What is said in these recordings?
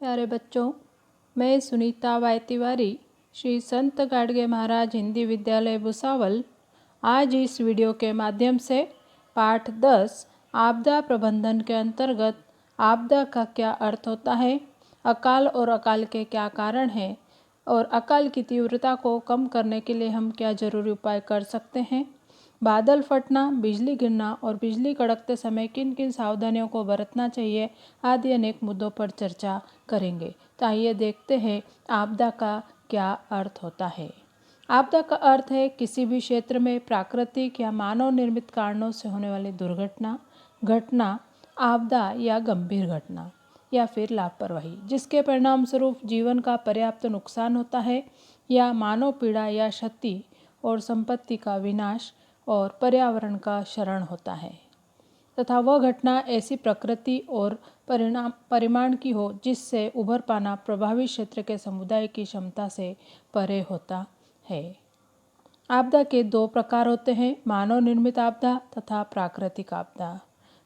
प्यारे बच्चों, मैं सुनीता वाई तिवारी श्री संत गाडगे महाराज हिंदी विद्यालय भुसावल आज इस वीडियो के माध्यम से पाठ 10 आपदा प्रबंधन के अंतर्गत आपदा का क्या अर्थ होता है, अकाल और अकाल के क्या कारण हैं और अकाल की तीव्रता को कम करने के लिए हम क्या जरूरी उपाय कर सकते हैं, बादल फटना, बिजली गिरना और बिजली कड़कते समय किन किन सावधानियों को बरतना चाहिए आदि अनेक मुद्दों पर चर्चा करेंगे। तो आइए देखते हैं आपदा का क्या अर्थ होता है। आपदा का अर्थ है किसी भी क्षेत्र में प्राकृतिक या मानव निर्मित कारणों से होने वाली दुर्घटना, घटना, आपदा या गंभीर घटना या फिर लापरवाही जिसके परिणाम स्वरूप जीवन का पर्याप्त नुकसान होता है या मानव पीड़ा या क्षति और संपत्ति का विनाश और पर्यावरण का क्षरण होता है तथा वह घटना ऐसी प्रकृति और परिमाण की हो जिससे उभर पाना प्रभावित क्षेत्र के समुदाय की क्षमता से परे होता है। आपदा के दो प्रकार होते हैं, मानव निर्मित आपदा तथा प्राकृतिक आपदा।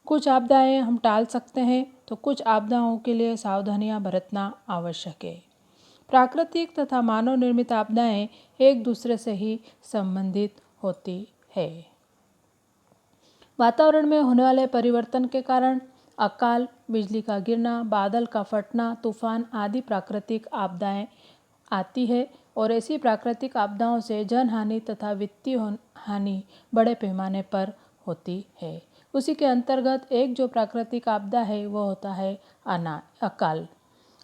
कुछ आपदाएं हम टाल सकते हैं तो कुछ आपदाओं के लिए सावधानियां बरतना आवश्यक है। प्राकृतिक तथा मानव निर्मित आपदाएं एक दूसरे से ही संबंधित होती है। वातावरण में होने वाले परिवर्तन के कारण अकाल, बिजली का गिरना, बादल का फटना, तूफान आदि प्राकृतिक आपदाएं आती है और ऐसी प्राकृतिक आपदाओं से जनहानि तथा वित्तीय हानि बड़े पैमाने पर होती है। उसी के अंतर्गत एक जो प्राकृतिक आपदा है वह होता है अकाल।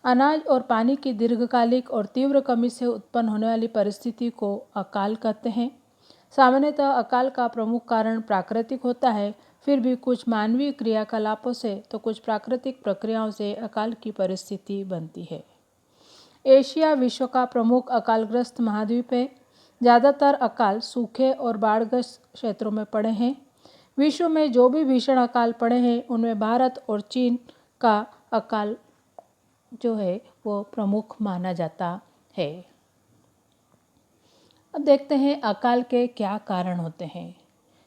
अनाज और पानी की दीर्घकालिक और तीव्र कमी से उत्पन्न होने वाली परिस्थिति को अकाल कहते हैं। सामान्यतः अकाल का प्रमुख कारण प्राकृतिक होता है, फिर भी कुछ मानवीय क्रियाकलापों से तो कुछ प्राकृतिक प्रक्रियाओं से अकाल की परिस्थिति बनती है। एशिया विश्व का प्रमुख अकालग्रस्त महाद्वीप है। ज़्यादातर अकाल सूखे और बाढ़ग्रस्त क्षेत्रों में पड़े हैं। विश्व में जो भी भीषण अकाल पड़े हैं उनमें भारत और चीन का अकाल जो है वो प्रमुख माना जाता है। अब देखते हैं अकाल के क्या कारण होते हैं।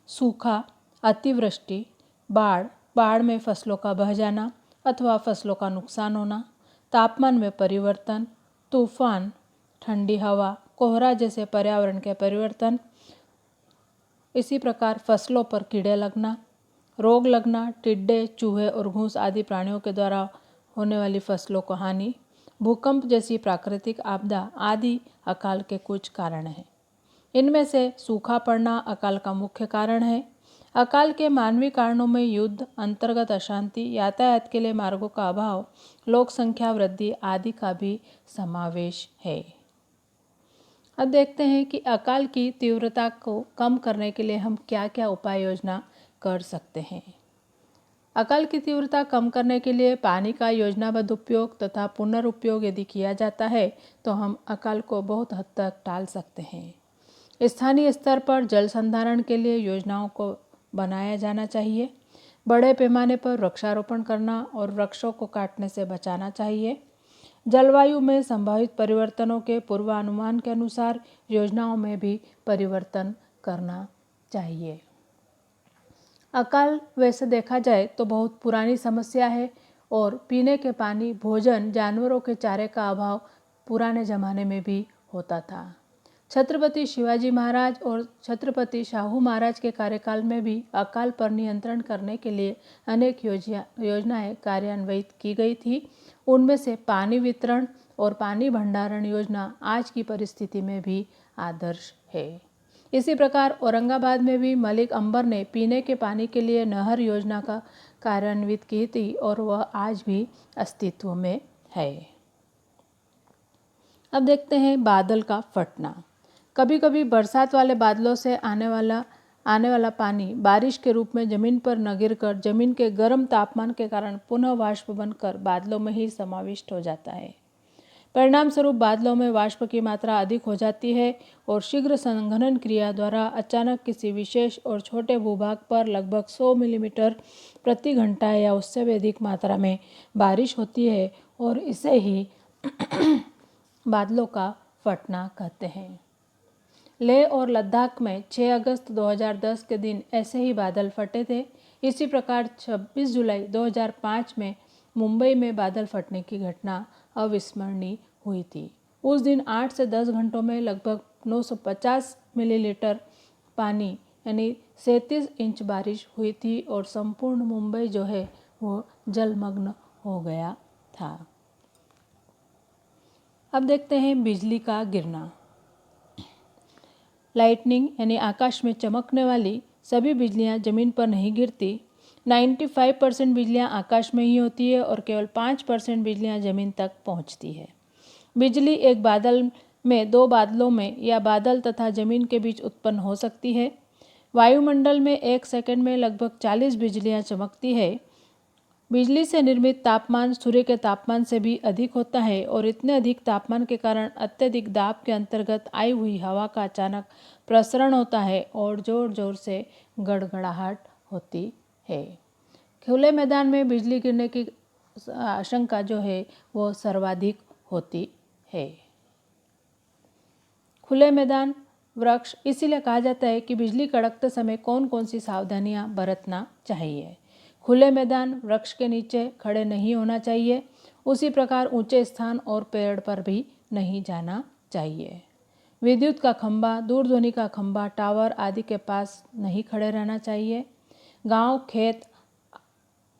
सूखा, अतिवृष्टि, बाढ़ में फसलों का बह जाना अथवा फसलों का नुकसान होना, तापमान में परिवर्तन, तूफान, ठंडी हवा, कोहरा जैसे पर्यावरण के परिवर्तन, इसी प्रकार फसलों पर कीड़े लगना, रोग लगना, टिड्डे, चूहे और घूस आदि प्राणियों के द्वारा होने वाली फसलों को हानि, भूकंप जैसी प्राकृतिक आपदा आदि अकाल के कुछ कारण हैं। इनमें से सूखा पड़ना अकाल का मुख्य कारण है। अकाल के मानवीय कारणों में युद्ध, अंतर्गत अशांति, यातायात के लिए मार्गों का अभाव, लोक संख्या वृद्धि आदि का भी समावेश है। अब देखते हैं कि अकाल की तीव्रता को कम करने के लिए हम क्या क्या उपाय योजना कर सकते हैं। अकाल की तीव्रता कम करने के लिए पानी का योजनाबद्ध उपयोग तथा पुनर्उपयोग यदि किया जाता है तो हम अकाल को बहुत हद तक टाल सकते हैं। स्थानीय स्तर पर जल संधारण के लिए योजनाओं को बनाया जाना चाहिए। बड़े पैमाने पर वृक्षारोपण करना और वृक्षों को काटने से बचाना चाहिए। जलवायु में संभावित परिवर्तनों के पूर्वानुमान के अनुसार योजनाओं में भी परिवर्तन करना चाहिए। अकाल वैसे देखा जाए तो बहुत पुरानी समस्या है और पीने के पानी, भोजन, जानवरों के चारे का अभाव पुराने ज़माने में भी होता था। छत्रपति शिवाजी महाराज और छत्रपति शाहू महाराज के कार्यकाल में भी अकाल पर नियंत्रण करने के लिए अनेक योजनाएं कार्यान्वित की गई थी। उनमें से पानी वितरण और पानी भंडारण योजना आज की परिस्थिति में भी आदर्श है। इसी प्रकार औरंगाबाद में भी मलिक अंबर ने पीने के पानी के लिए नहर योजना का कार्यान्वित की थी और वह आज भी अस्तित्व में है। अब देखते हैं बादल का फटना। कभी कभी बरसात वाले बादलों से आने वाला पानी बारिश के रूप में जमीन पर न गिरकर जमीन के गर्म तापमान के कारण पुनः वाष्प बनकर बादलों में ही समाविष्ट हो जाता है। परिणाम स्वरूप बादलों में वाष्प की मात्रा अधिक हो जाती है और शीघ्र संघनन क्रिया द्वारा अचानक किसी विशेष और छोटे भूभाग पर लगभग 100 मिलीमीटर प्रति घंटा या उससे भी अधिक मात्रा में बारिश होती है और इसे ही बादलों का फटना कहते हैं। लेह और लद्दाख में 6 अगस्त 2010 के दिन ऐसे ही बादल फटे थे। इसी प्रकार 26 जुलाई 2005 में मुंबई में बादल फटने की घटना अविस्मरणीय हुई थी। उस दिन 8 से 10 घंटों में लगभग 950 मिलीलीटर पानी यानी 37 इंच बारिश हुई थी और संपूर्ण मुंबई जो है वो जलमग्न हो गया था। अब देखते हैं बिजली का गिरना। लाइटनिंग यानी आकाश में चमकने वाली सभी बिजलियां जमीन पर नहीं गिरती। 95% बिजलियां आकाश में ही होती है और केवल 5% बिजलियां जमीन तक पहुंचती है। बिजली एक बादल में, दो बादलों में या बादल तथा जमीन के बीच उत्पन्न हो सकती है। वायुमंडल में 1 सेकंड में लगभग 40 बिजलियां चमकती है। बिजली से निर्मित तापमान सूर्य के तापमान से भी अधिक होता है और इतने अधिक तापमान के कारण अत्यधिक दाब के अंतर्गत आई हुई हवा का अचानक प्रसरण होता है और जोर जोर से गड़गड़ाहट होती है। खुले मैदान में बिजली गिरने की आशंका जो है वो सर्वाधिक होती है। खुले मैदान, वृक्ष, इसीलिए कहा जाता है कि बिजली कड़कते समय कौन कौन सी सावधानियां बरतना चाहिए। खुले मैदान, वृक्ष के नीचे खड़े नहीं होना चाहिए। उसी प्रकार ऊंचे स्थान और पेड़ पर भी नहीं जाना चाहिए। विद्युत का खंभा, दूरध्वनि का खंभा, टावर आदि के पास नहीं खड़े रहना चाहिए। गांव, खेत,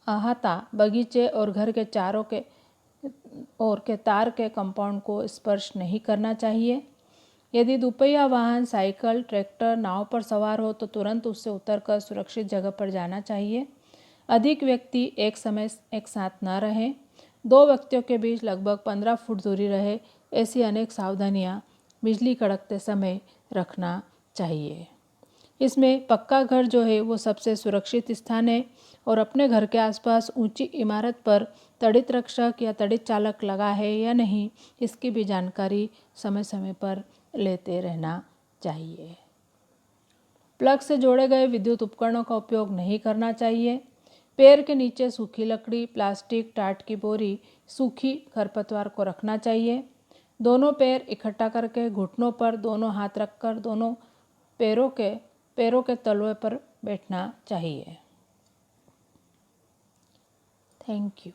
अहाता, बगीचे और घर के चारों के ओर के तार के कंपाउंड को स्पर्श नहीं करना चाहिए। यदि दुपहिया वाहन, साइकिल, ट्रैक्टर, नाव पर सवार हो तो तुरंत उससे उतरकर सुरक्षित जगह पर जाना चाहिए। अधिक व्यक्ति एक समय एक साथ न रहें। 2 व्यक्तियों के बीच लगभग 15 फुट दूरी रहे। ऐसी अनेक सावधानियां बिजली कड़कते समय रखना चाहिए। इसमें पक्का घर जो है वो सबसे सुरक्षित स्थान है और अपने घर के आसपास ऊंची इमारत पर तड़ित रक्षक या तड़ित चालक लगा है या नहीं, इसकी भी जानकारी समय समय पर लेते रहना चाहिए। प्लग से जोड़े गए विद्युत उपकरणों का उपयोग नहीं करना चाहिए। पैर के नीचे सूखी लकड़ी, प्लास्टिक, टाट की बोरी, सूखी खरपतवार को रखना चाहिए। दोनों पैर इकट्ठा करके घुटनों पर दोनों हाथ रखकर दोनों पैरों के तलवे पर बैठना चाहिए। Thank you.